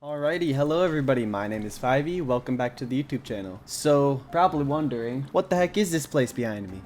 Alrighty, hello everybody, my name is 5e, welcome back to the YouTube channel. So, probably wondering, what the heck is this place behind me?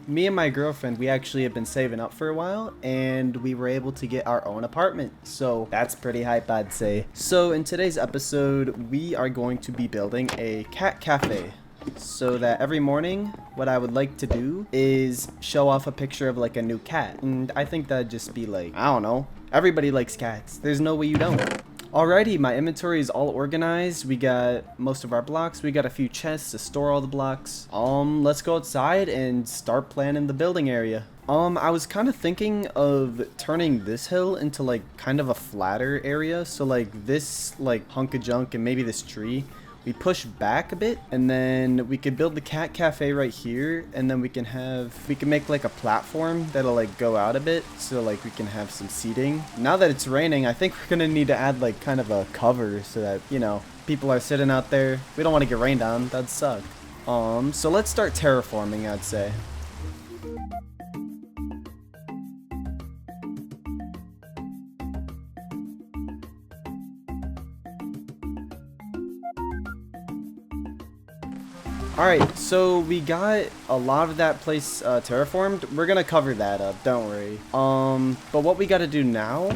Me and my girlfriend, we actually have been saving up for a while, and we were able to get our own apartment. So, that's pretty hype, I'd say. So, in today's episode, we are going to be building a cat cafe. So that every morning, what I would like to do is show off a picture of like a new cat. And I think that'd just be like, I don't know, everybody likes cats. There's no way you don't. Alrighty, my inventory is all organized. We got most of our blocks. We got a few chests to store all the blocks. Let's go outside and start planning the building area. I was kind of thinking of turning this hill into like kind of a flatter area. So like this like hunk of junk and maybe this tree, we push back a bit, and then we could build the cat cafe right here, and then we can make like a platform that'll like go out a bit, so like we can have some seating. Now that it's raining, I think we're gonna need to add like kind of a cover so that, you know, people are sitting out there. We don't want to get rained on, that'd suck. So let's start terraforming, I'd say. Alright, so we got a lot of that place terraformed. We're gonna cover that up, don't worry. But what we gotta do now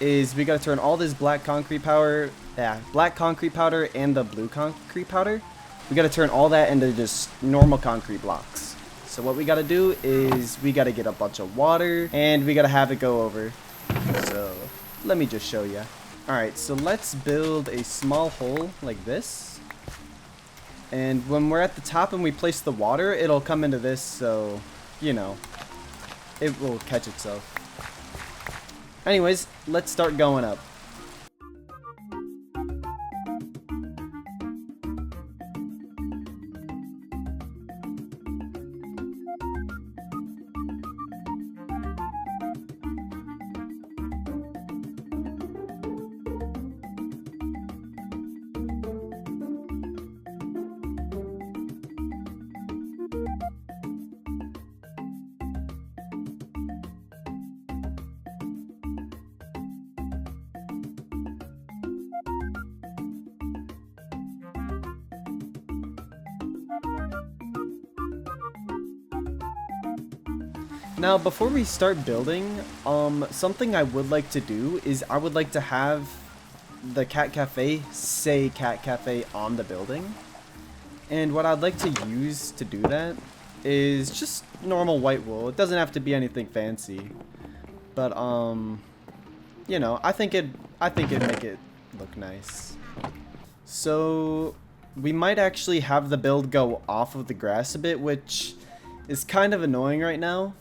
is we gotta turn all this black concrete powder and the blue concrete powder. We gotta turn all that into just normal concrete blocks. So what we gotta do is we gotta get a bunch of water and we gotta have it go over. So let me just show you. Alright, so let's build a small hole like this. And when we're at the top and we place the water, it'll come into this, so, you know, it will catch itself. Anyways, let's start going up. Now, before we start building, something I would like to do is I would like to have the Cat Cafe say Cat Cafe on the building. And what I'd like to use to do that is just normal white wool. It doesn't have to be anything fancy. But, you know, I think it'd make it look nice. So, we might actually have the build go off of the grass a bit, which is kind of annoying right now.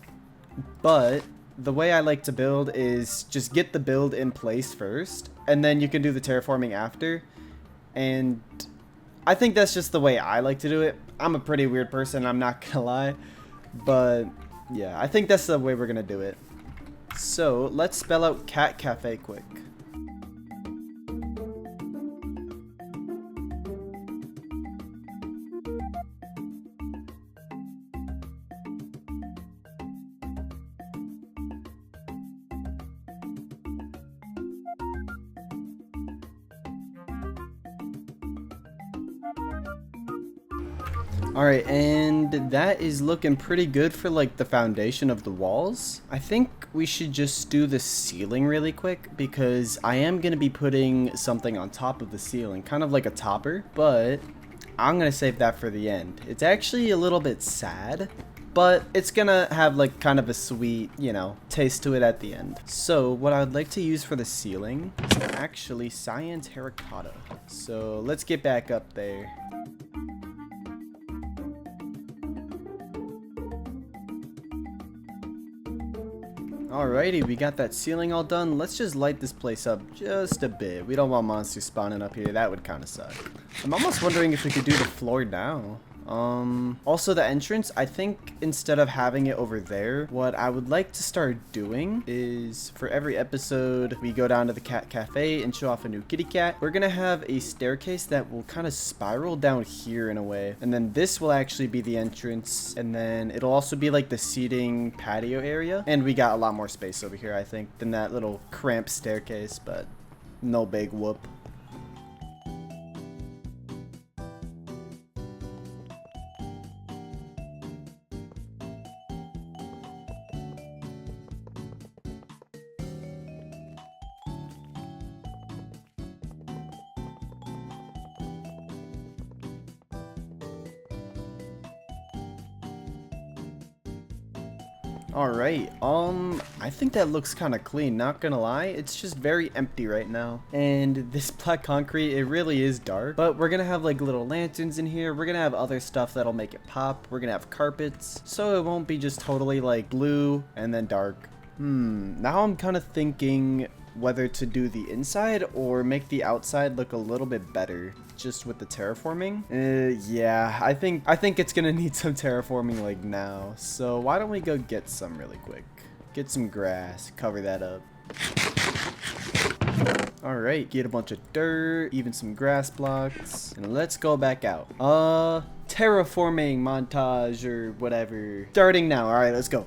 But the way I like to build is just get the build in place first, and then you can do the terraforming after. And I think that's just the way I like to do it. I'm a pretty weird person, I'm not gonna lie. But yeah, I think that's the way we're gonna do it. So let's spell out Cat Cafe quick. Alright, and that is looking pretty good for like the foundation of the walls. I think we should just do the ceiling really quick because I am going to be putting something on top of the ceiling, kind of like a topper, but I'm going to save that for the end. It's actually a little bit sad, but it's going to have like kind of a sweet, you know, taste to it at the end. So what I would like to use for the ceiling is actually cyan terracotta. So let's get back up there. Alrighty, we got that ceiling all done. Let's just light this place up just a bit. We don't want monsters spawning up here. That would kind of suck. I'm almost wondering if we could do the floor now. Also the entrance, I think instead of having it over there, what I would like to start doing is for every episode, we go down to the Cat Cafe and show off a new kitty cat. We're gonna have a staircase that will kind of spiral down here in a way. And then this will actually be the entrance. And then it'll also be like the seating patio area. And we got a lot more space over here, I think, than that little cramped staircase, but no big whoop. Alright, I think that looks kind of clean, not gonna lie. It's just very empty right now. And this black concrete, it really is dark. But we're gonna have like little lanterns in here. We're gonna have other stuff that'll make it pop. We're gonna have carpets. So it won't be just totally like blue and then dark. Now I'm kind of thinking whether to do the inside or make the outside look a little bit better just with the terraforming. Yeah, I think it's gonna need some terraforming like now. So why don't we go get some really quick? Get some grass, cover that up. Alright, get a bunch of dirt, even some grass blocks, and let's go back out. Terraforming montage or whatever. Starting now. Alright, let's go.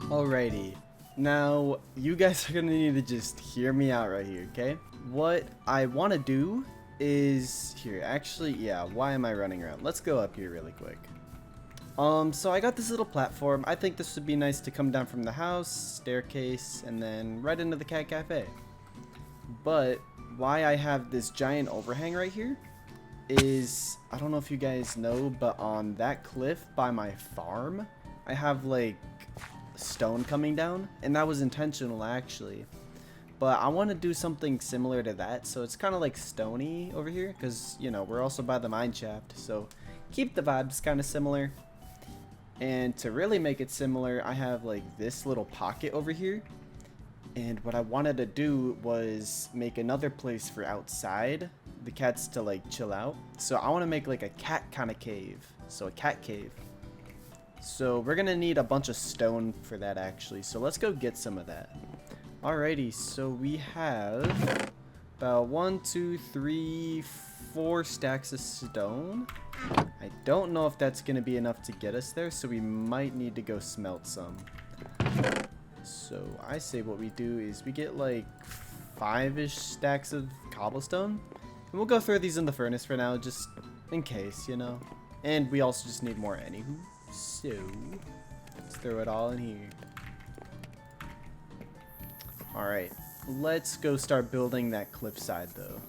Alrighty, now you guys are gonna need to just hear me out right here, okay? What I want to do is here. Actually, yeah. Why am I running around? Let's go up here really quick. So I got this little platform. I think this would be nice to come down from the house, staircase, and then right into the Cat Cafe. But why I have this giant overhang right here is, I don't know if you guys know, but on that cliff by my farm, I have like stone coming down, and that was intentional actually. But I want to do something similar to that, so it's kind of like stony over here, because you know we're also by the mine shaft, so keep the vibes kind of similar. And to really make it similar, I have like this little pocket over here, and what I wanted to do was make another place for outside the cats to like chill out. So I want to make like a cat kind of cave, so a cat cave. So we're gonna need a bunch of stone for that actually, so let's go get some of that. Alrighty, so we have about 1, 2, 3, 4 stacks of stone. I don't know if that's gonna be enough to get us there, so we might need to go smelt some. So I say what we do is we get like 5-ish stacks of cobblestone, and we'll go throw these in the furnace for now, just in case, you know. And we also just need more anywho. So, let's throw it all in here. Alright, let's go start building that cliffside though.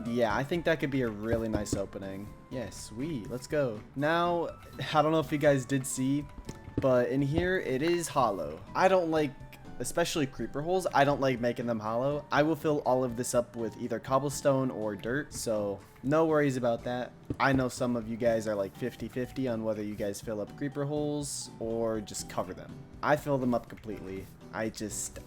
Yeah, I think that could be a really nice opening. Yeah, sweet. Let's go. Now, I don't know if you guys did see, but in here, it is hollow. I don't like, especially creeper holes, I don't like making them hollow. I will fill all of this up with either cobblestone or dirt, so no worries about that. I know some of you guys are like 50-50 on whether you guys fill up creeper holes or just cover them. I fill them up completely. I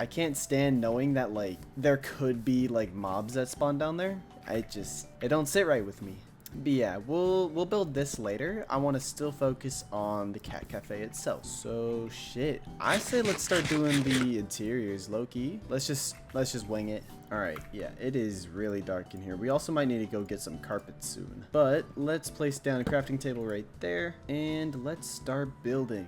can't stand knowing that like there could be like mobs that spawn down there. It don't sit right with me. But yeah, we'll build this later. I want to still focus on the Cat Cafe itself. So shit, I say let's start doing the interiors low-key. Let's just wing it. All right, yeah, it is really dark in here. We also might need to go get some carpet soon. But let's place down a crafting table right there, and let's start building.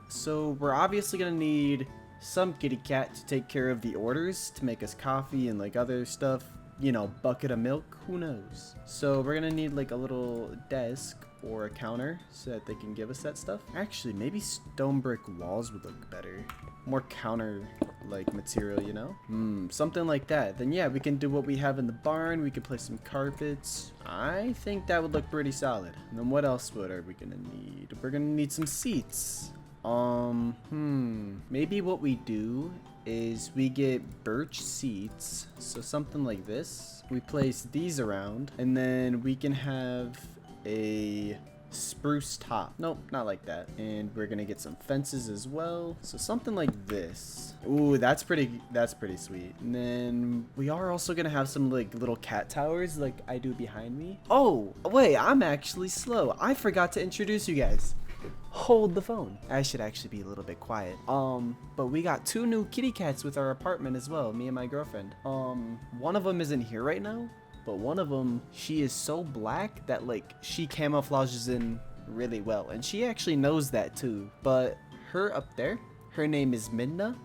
So we're obviously gonna need some kitty cat to take care of the orders, to make us coffee and like other stuff, you know, bucket of milk, who knows. So we're gonna need like a little desk or a counter so that they can give us that stuff. Actually, maybe stone brick walls would look better, more counter like material, you know, something like that. Then yeah, we can do what we have in the barn. We could place some carpets. I think that would look pretty solid. And then what else are we gonna need? We're gonna need some seats. Maybe what we do is we get birch seats, so something like this. We place these around, and then we can have a spruce top. Nope, not like that. And we're gonna get some fences as well. So something like this. Ooh, that's pretty sweet. And then we are also gonna have some like little cat towers like I do behind me. Oh, wait, I'm actually slow. I forgot to introduce you guys. Hold the phone. I should actually be a little bit quiet. But we got 2 new kitty cats with our apartment as well, me and my girlfriend. One of them isn't here right now, but one of them, she is so black that like she camouflages in really well, and she actually knows that too. But her up there, her name is Midna,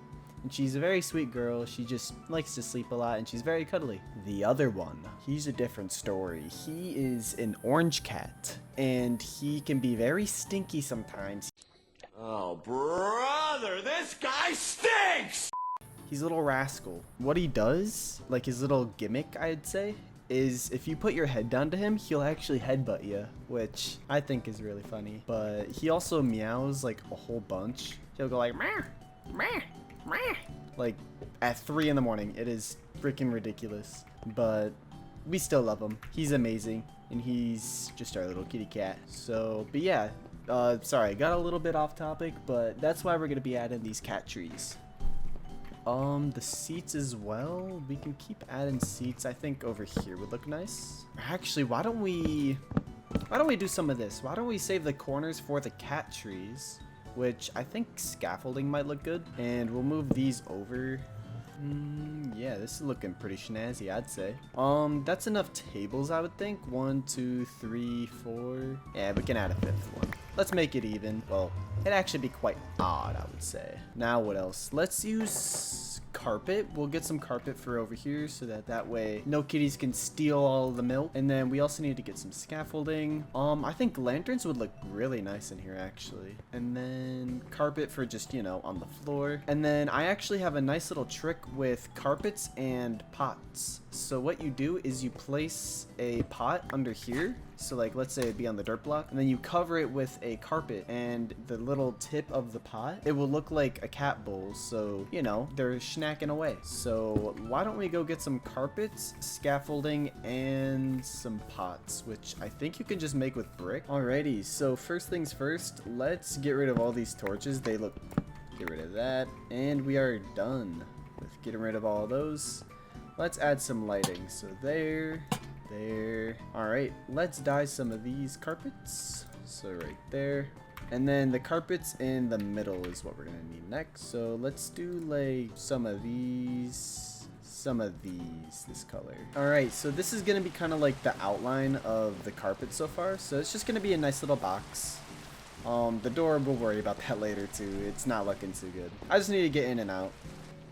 and she's a very sweet girl. She just likes to sleep a lot, and she's very cuddly. The other one, he's a different story. He is an orange cat, and he can be very stinky sometimes. Oh, brother, this guy stinks! He's a little rascal. What he does, like his little gimmick, I'd say, is if you put your head down to him, he'll actually headbutt you, which I think is really funny. But he also meows like a whole bunch. He'll go like, meow, meow, meow, like at 3 in the morning. It is freaking ridiculous, but we still love him. He's amazing, and he's just our little kitty cat. So, but yeah, sorry, I got a little bit off topic, but that's why we're gonna be adding these cat trees. The seats as well. We can keep adding seats. I think over here would look nice. Actually, why don't we do some of this? Why don't we save the corners for the cat trees, which I think scaffolding might look good, and we'll move these over. Yeah, this is looking pretty snazzy, I'd say. That's enough tables, I would think. 1, 2, 3, 4. Yeah, we can add a 5th one. Let's make it even. Well, it'd actually be quite odd, I would say. Now, what else? Let's use carpet. We'll get some carpet for over here so that way no kitties can steal all the milk. And then we also need to get some scaffolding. I think lanterns would look really nice in here, actually. And then carpet for just, you know, on the floor. And then I actually have a nice little trick with carpets and pots. So what you do is you place a pot under here. So like, let's say it'd be on the dirt block, and then you cover it with a carpet, and the little tip of the pot, it will look like a cat bowl. So, you know, they're snacking away. So why don't we go get some carpets, scaffolding, and some pots, which I think you can just make with brick. Alrighty, so first things first, let's get rid of all these torches. Get rid of that, and we are done with getting rid of all those. Let's add some lighting. So there. Alright, let's dye some of these carpets. So right there. And then the carpets in the middle is what we're gonna need next. So let's do like some of these, this color. Alright, so this is gonna be kind of like the outline of the carpet so far. So it's just gonna be a nice little box. The door, we'll worry about that later too. It's not looking too good. I just need to get in and out.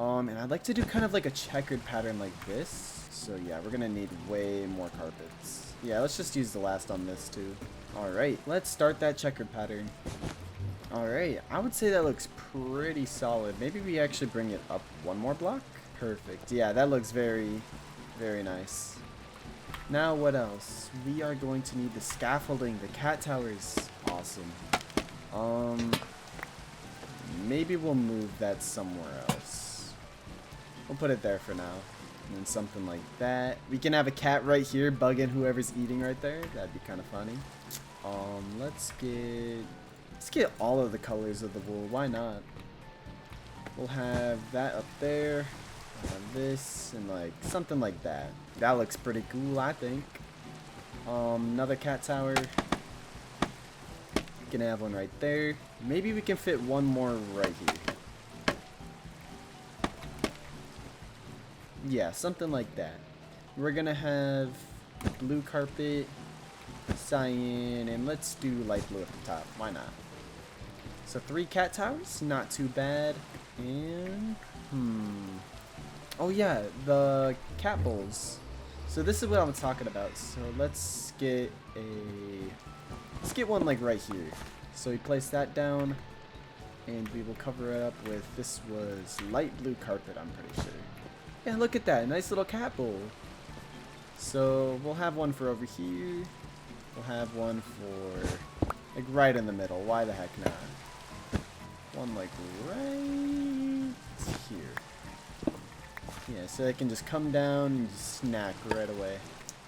And I'd like to do kind of like a checkered pattern like this. So yeah, we're gonna need way more carpets. Yeah, let's just use the last on this too. Alright, let's start that checkered pattern. Alright, I would say that looks pretty solid. Maybe we actually bring it up 1 more block? Perfect. Yeah, that looks very, very nice. Now what else? We are going to need the scaffolding, the cat towers. Awesome. Maybe we'll move that somewhere else. We'll put it there for now. And then something like that. We can have a cat right here bugging whoever's eating right there. That'd be kind of funny. Let's get all of the colors of the wool. Why not? We'll have that up there. We'll have this and like something like that. That looks pretty cool, I think. Another cat tower. Gonna have one right there. Maybe we can fit one more right here. Yeah, something like that. We're gonna have blue carpet, cyan, and let's do light blue at the top. Why not? So 3 cat towers, not too bad. And oh yeah, the cat bowls. So this is what I'm talking about. So let's get one like right here. So we place that down, and we will cover it up with, this was light blue carpet, I'm pretty sure. Yeah, look at that, nice little cat bowl. So we'll have one for over here. We'll have one for like right in the middle. Why the heck not? One like right here. Yeah, so they can just come down and just snack right away.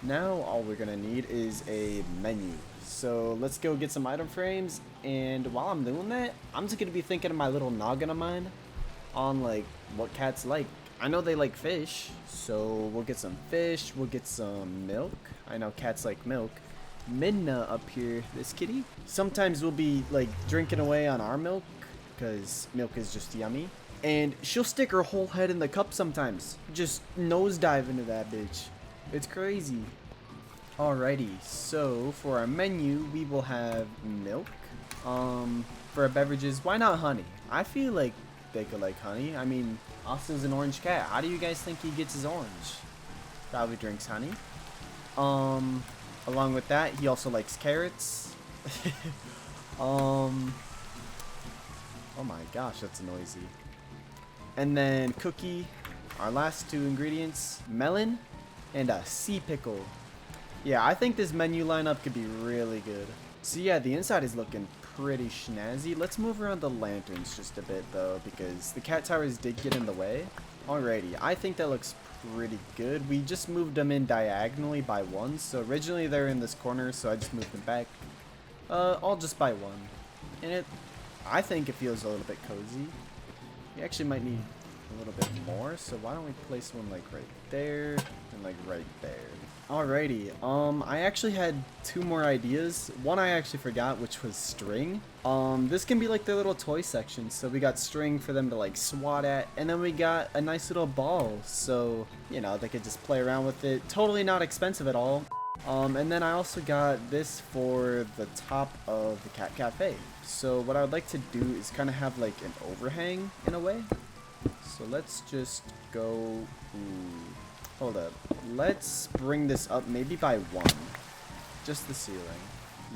Now all we're gonna need is a menu. So let's go get some item frames, and while I'm doing that, I'm just gonna be thinking of my little noggin of mine on like what cats like. I know they like fish, so we'll get some fish, we'll get some milk. I know cats like milk. Midna up here, this kitty, sometimes we'll be like drinking away on our milk because milk is just yummy. And she'll stick her whole head in the cup sometimes. Just nosedive into that bitch. It's crazy. Alrighty, so for our menu, we will have milk. For our beverages, why not honey? I feel like they could like honey. I mean, Austin's an orange cat. How do you guys think he gets his orange? Probably drinks honey. Along with that, he also likes carrots. Oh my gosh, that's noisy. And then cookie, our last two ingredients, melon, and a sea pickle. Yeah, I think this menu lineup could be really good. So yeah, the inside is looking pretty snazzy. Let's move around the lanterns just a bit though, because the cat towers did get in the way. Alrighty, I think that looks pretty good. We just moved them in diagonally by one, so originally they were in this corner, so I just moved them back. All just by one. And I think it feels a little bit cozy. We actually might need a little bit more, so why don't we place one like right there and like right there. Alrighty, I actually had two more ideas. One I actually forgot, which was string. This can be like their little toy section. So we got string for them to like swat at, and then we got a nice little ball, so you know they could just play around with it. Totally not expensive at all. And then I also got this for the top of the Cat Café. So what I would like to do is kind of have like an overhang in a way. So let's just go. Hold up. Let's bring this up maybe by one. Just the ceiling.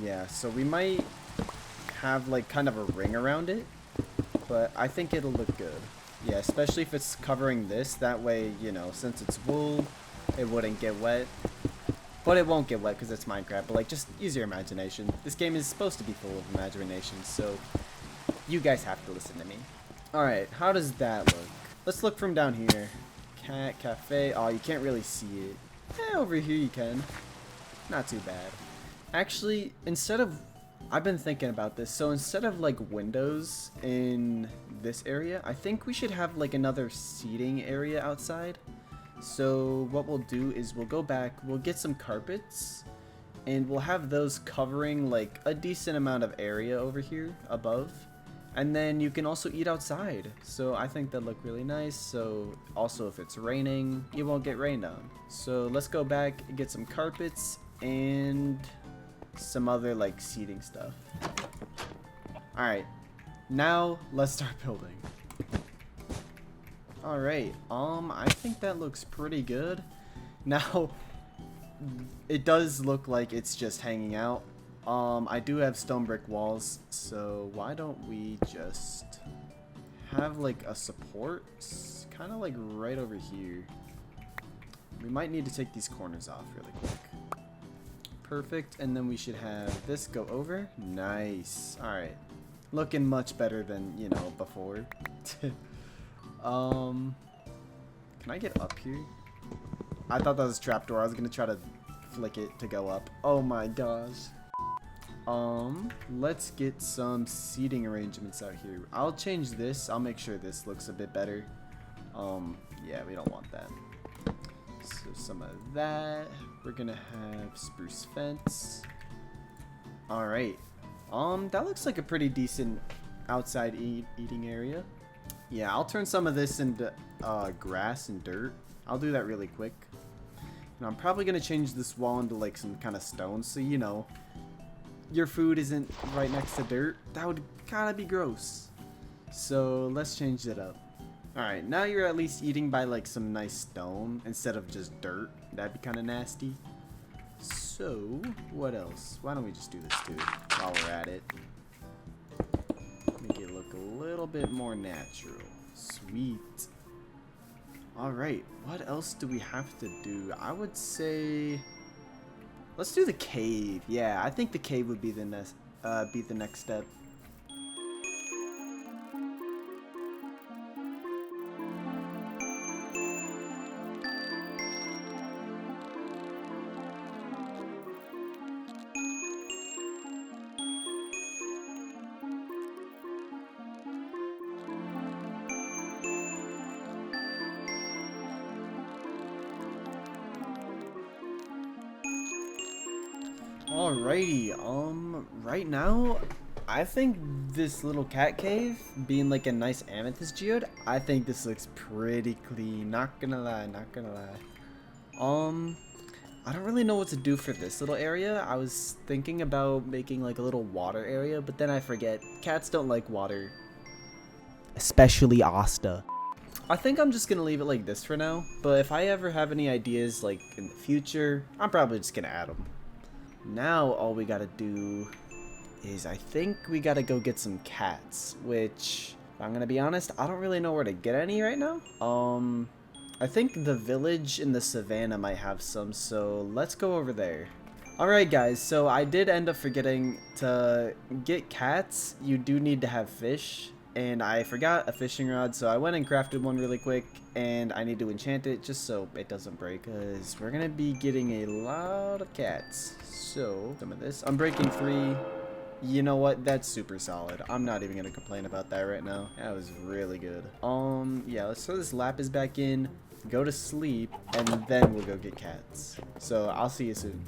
Yeah, so we might have like kind of a ring around it, but I think it'll look good. Yeah, especially if it's covering this. That way, you know, since it's wool, it wouldn't get wet. But it won't get wet because it's Minecraft. But like, just use your imagination. This game is supposed to be full of imagination, so you guys have to listen to me. Alright, how does that look? Let's look from down here. Cat Cafe. Oh, you can't really see it. Over here you can. Not too bad. Actually, instead of... I've been thinking about this. So instead of like windows in this area, I think we should have like another seating area outside. So what we'll do is we'll go back, we'll get some carpets, and we'll have those covering like a decent amount of area over here above. And then you can also eat outside. So I think that look really nice. So also if it's raining, you won't get rained on. So let's go back and get some carpets and some other like seating stuff. Alright, now let's start building. Alright, I think that looks pretty good. Now, it does look like it's just hanging out. I do have stone brick walls, so why don't we just have like a support, kind of like right over here. We might need to take these corners off really quick. Perfect, and then we should have this go over. Nice. Alright, looking much better than, you know, before. Can I get up here? I thought that was a trapdoor. I was gonna try to flick it to go up. Oh my gosh. Let's get some seating arrangements out here. I'll change this. I'll make sure this looks a bit better. Yeah, we don't want that. So some of that. We're gonna have spruce fence. Alright. That looks like a pretty decent outside eating area. Yeah, I'll turn some of this into grass and dirt. I'll do that really quick. And I'm probably gonna change this wall into like some kind of stone, so you know, your food isn't right next to dirt. That would kind of be gross. So let's change it up. Alright, now you're at least eating by like some nice stone instead of just dirt. That'd be kind of nasty. So, what else? Why don't we just do this too while we're at it. Make it look a little bit more natural. Sweet. Alright, what else do we have to do? I would say... let's do the cave. Yeah, I think the cave would be the next step. Alrighty, right now, I think this little cat cave, being like a nice amethyst geode, I think this looks pretty clean, not gonna lie, not gonna lie. I don't really know what to do for this little area. I was thinking about making like a little water area, but then I forget, cats don't like water. Especially Asta. I think I'm just gonna leave it like this for now, but if I ever have any ideas like in the future, I'm probably just gonna add them. Now all we gotta do is I think we gotta go get some cats, which, if I'm gonna be honest, I don't really know where to get any right now. I think the village in the savannah might have some, so let's go over there. Alright guys, so I did end up forgetting to get cats. You do need to have fish, and I forgot a fishing rod, so I went and crafted one really quick, and I need to enchant it just so it doesn't break, because we're gonna be getting a lot of cats. So, some of this. I'm breaking 3. You know what? That's super solid. I'm not even gonna complain about that right now. That was really good. Yeah, let's throw this lapis back in, go to sleep, and then we'll go get cats. So, I'll see you soon.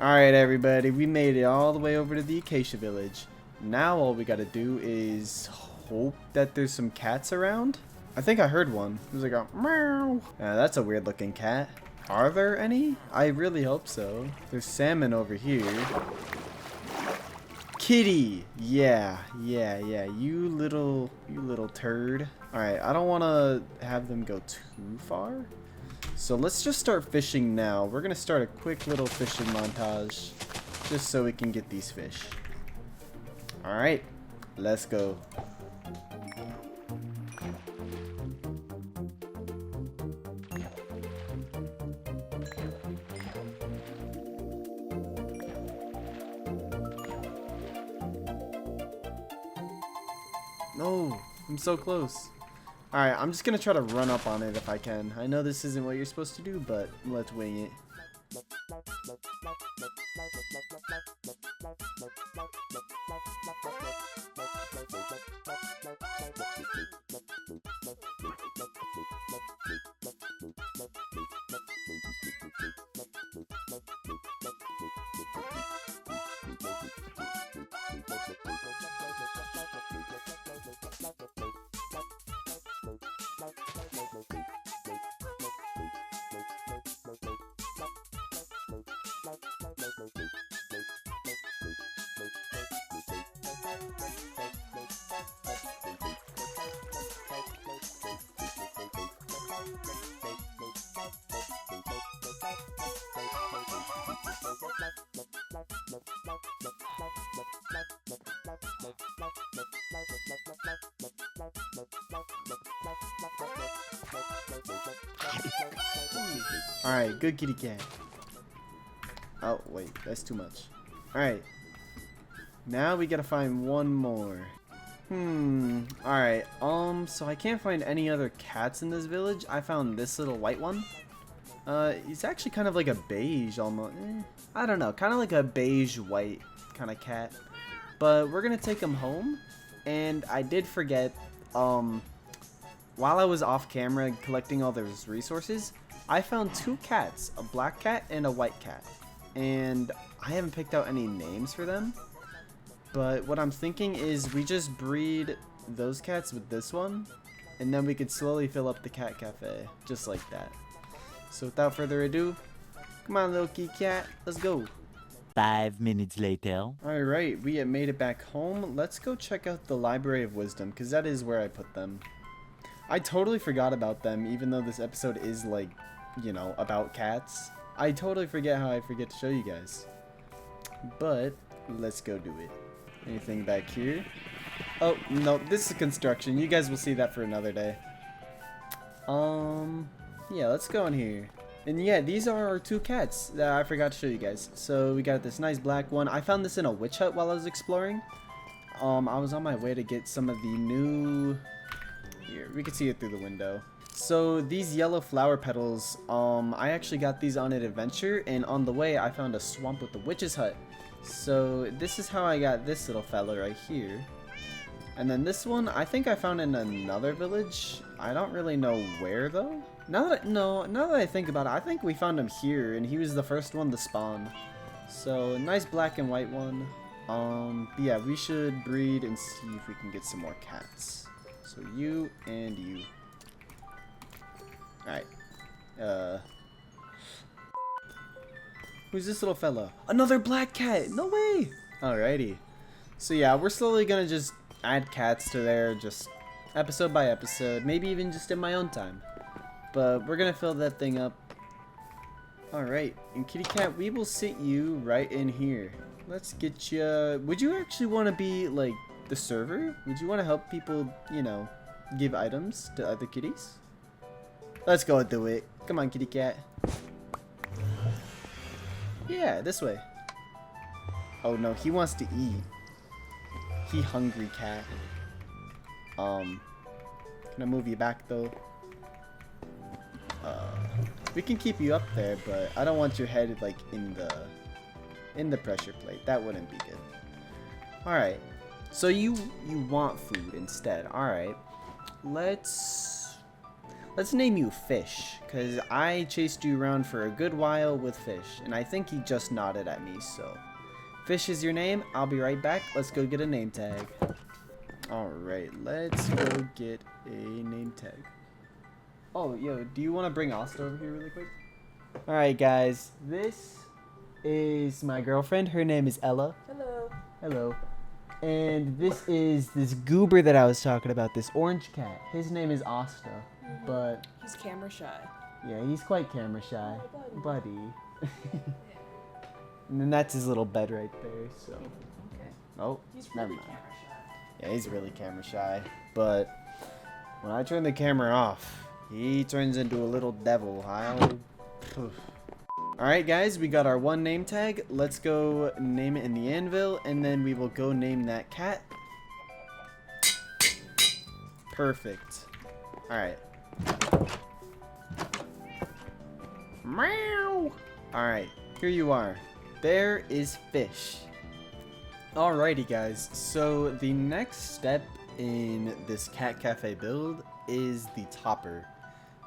Alright everybody, we made it all the way over to the Acacia Village. Now all we gotta do is hope that there's some cats around. I think I heard one. It was like a meow. That's a weird looking cat. Are there any? I really hope so. There's salmon over here. Kitty! Yeah. You little turd. Alright, I don't want to have them go too far. So let's just start fishing now. We're going to start a quick little fishing montage just so we can get these fish. Alright, let's go. No, I'm so close. Alright, I'm just gonna try to run up on it if I can. I know this isn't what you're supposed to do, but let's wing it. Alright, good kitty cat. Oh, wait, that's too much. Alright. Now we gotta find one more. Alright, so I can't find any other cats in this village. I found this little white one. He's actually kind of like a beige almost. I don't know, kind of like a beige white kind of cat. But we're gonna take him home. And I did forget, while I was off camera collecting all those resources, I found 2 cats, a black cat and a white cat. And I haven't picked out any names for them. But what I'm thinking is we just breed those cats with this one, and then we could slowly fill up the Cat Cafe, just like that. So without further ado, come on little kitty cat, let's go. 5 minutes later. Alright, we have made it back home. Let's go check out the Library of Wisdom, because that is where I put them. I totally forgot about them, even though this episode is like, you know, about cats. I totally forget how I forget to show you guys. But let's go do it. Anything back here? Oh, no, this is construction. You guys will see that for another day. Yeah, let's go in here. And yeah, these are our 2 cats that I forgot to show you guys. So we got this nice black one. I found this in a witch hut while I was exploring. I was on my way to get some of the new... Here, we can see it through the window. So these yellow flower petals, I actually got these on an adventure, and on the way I found a swamp with the witch's hut. So this is how I got this little fella right here. And then this one, I think I found in another village. I don't really know where though. Now that I think about it, I think we found him here, and he was the first one to spawn. So nice black and white one. But yeah, we should breed and see if we can get some more cats. So you and you. Alright. Who's this little fella? Another black cat! No way! Alrighty. So yeah, we're slowly gonna just add cats to there, just episode by episode, maybe even just in my own time. But we're gonna fill that thing up. Alright, and kitty cat, we will sit you right in here. Let's get you. Would you actually want to be like the server? Would you want to help people, you know, give items to other kitties? Let's go do it. Come on, kitty cat. Yeah, this way. Oh no, he wants to eat. He hungry cat. Can I move you back though? We can keep you up there, but I don't want your head like in the pressure plate. That wouldn't be good. All right. So you want food instead. All right. Let's name you Fish, cuz I chased you around for a good while with Fish, and I think he just nodded at me, so Fish is your name. I'll be right back. Let's go get a name tag. All right. Let's go get a name tag. Oh, yo, do you want to bring Asta over here really quick? All right, guys. This is my girlfriend. Her name is Ella. Hello. Hello. And this is this goober that I was talking about, this orange cat. His name is Asta, but He's camera shy. yeah, he's quite camera shy. Oh, Buddy. And then that's his little bed right there, so. Okay. Oh, He's never really mind. camera shy. Yeah, he's really camera shy. But when I turn the camera off, he turns into a little devil. Alright guys, we got our one name tag. Let's go name it in the anvil, and then we will go name that cat. Perfect. Alright. Meow! Alright, here you are. There is Fish. Alrighty guys, so the next step in this Cat Cafe build is the topper.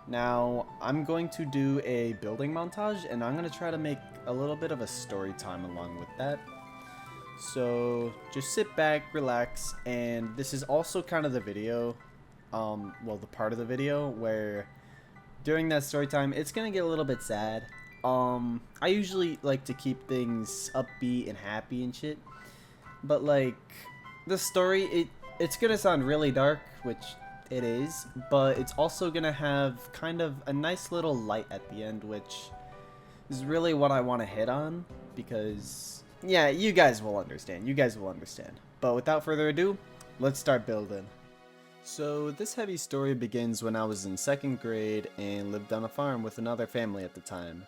Now, I'm going to do a building montage, and I'm going to try to make a little bit of a story time along with that. So, just sit back, relax, and this is also kind of the video, well, the part of the video where during that story time, it's going to get a little bit sad. I usually like to keep things upbeat and happy and shit, but like, the story, it's going to sound really dark, which it is, but it's also gonna have kind of a nice little light at the end, which is really what I want to hit on, because yeah, you guys will understand. But without further ado, let's start building. So this heavy story begins when I was in 2nd grade and lived on a farm with another family at the time.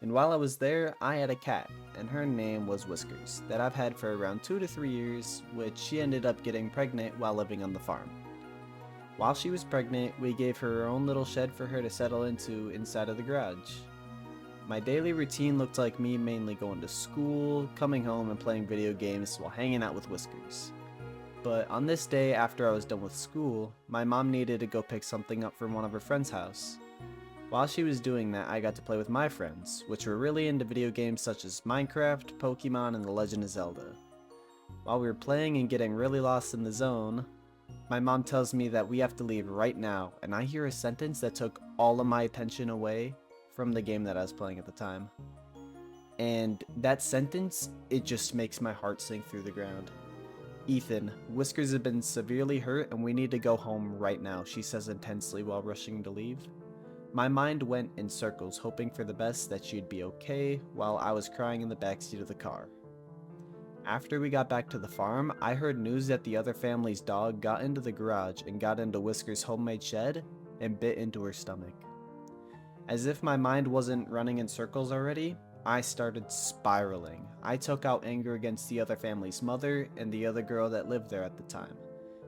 And while I was there, I had a cat, and her name was Whiskers, that I've had for around 2 to 3 years, which she ended up getting pregnant while living on the farm. While she was pregnant, we gave her her own little shed for her to settle into inside of the garage. My daily routine looked like me mainly going to school, coming home, and playing video games while hanging out with Whiskers. But on this day, after I was done with school, my mom needed to go pick something up from one of her friend's house. While she was doing that, I got to play with my friends, which were really into video games such as Minecraft, Pokemon, and The Legend of Zelda. While we were playing and getting really lost in the zone, my mom tells me that we have to leave right now, and I hear a sentence that took all of my attention away from the game that I was playing at the time. And that sentence, it just makes my heart sink through the ground. Ethan, Whiskers has been severely hurt and we need to go home right now, she says intensely while rushing to leave. My mind went in circles, hoping for the best that she'd be okay, while I was crying in the backseat of the car. After we got back to the farm, I heard news that the other family's dog got into the garage and got into Whiskers' homemade shed and bit into her stomach. As if my mind wasn't running in circles already, I started spiraling. I took out anger against the other family's mother and the other girl that lived there at the time,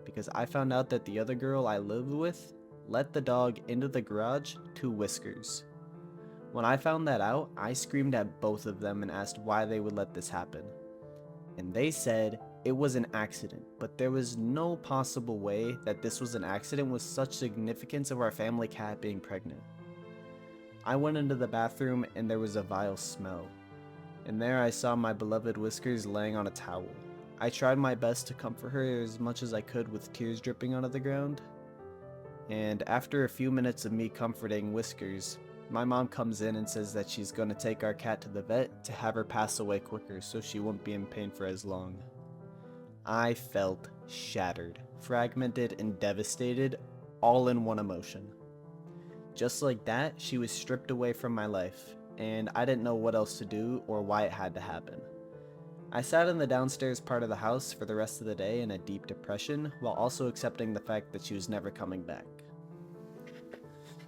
because I found out that the other girl I lived with let the dog into the garage to Whiskers. When I found that out, I screamed at both of them and asked why they would let this happen. And they said it was an accident, but there was no possible way that this was an accident with such significance of our family cat being pregnant. I went into the bathroom and there was a vile smell. And there I saw my beloved Whiskers laying on a towel. I tried my best to comfort her as much as I could with tears dripping onto the ground. And after a few minutes of me comforting Whiskers, my mom comes in and says that she's going to take our cat to the vet to have her pass away quicker so she won't be in pain for as long. I felt shattered, fragmented, and devastated, all in one emotion. Just like that, she was stripped away from my life, and I didn't know what else to do or why it had to happen. I sat in the downstairs part of the house for the rest of the day in a deep depression, while also accepting the fact that she was never coming back.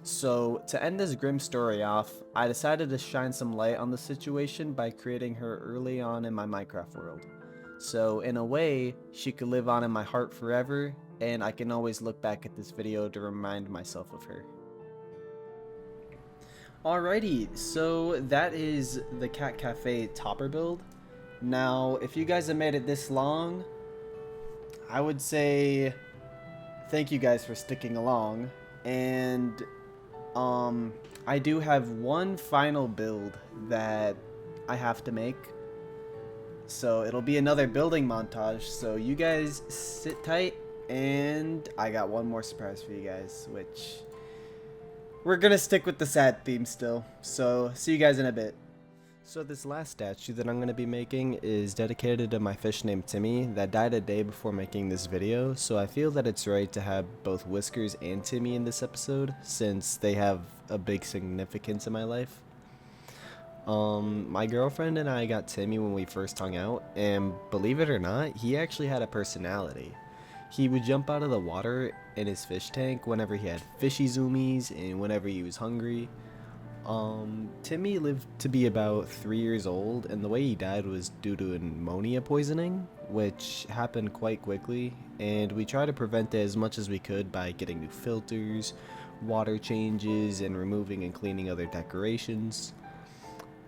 So, to end this grim story off, I decided to shine some light on the situation by creating her early on in my Minecraft world. So, in a way, she could live on in my heart forever, and I can always look back at this video to remind myself of her. Alrighty, so that is the Cat Café topper build. Now, if you guys have made it this long, I would say thank you guys for sticking along, and I do have one final build that I have to make, so it'll be another building montage, so you guys sit tight, and I got one more surprise for you guys, which we're gonna stick with the sad theme still, so see you guys in a bit. So this last statue that I'm going to be making is dedicated to my fish named Timmy that died a day before making this video, so I feel that it's right to have both Whiskers and Timmy in this episode since they have a big significance in my life. My girlfriend and I got Timmy when we first hung out, and believe it or not, he actually had a personality. He would jump out of the water in his fish tank whenever he had fishy zoomies and whenever he was hungry. Timmy lived to be about 3 years old, and the way he died was due to ammonia poisoning, which happened quite quickly, and we tried to prevent it as much as we could by getting new filters, water changes, and removing and cleaning other decorations.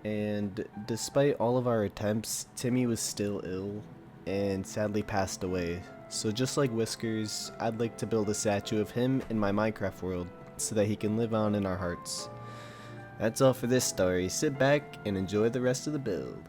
And despite all of our attempts, Timmy was still ill and sadly passed away. So just like Whiskers, I'd like to build a statue of him in my Minecraft world so that he can live on in our hearts. That's all for this story. Sit back and enjoy the rest of the build.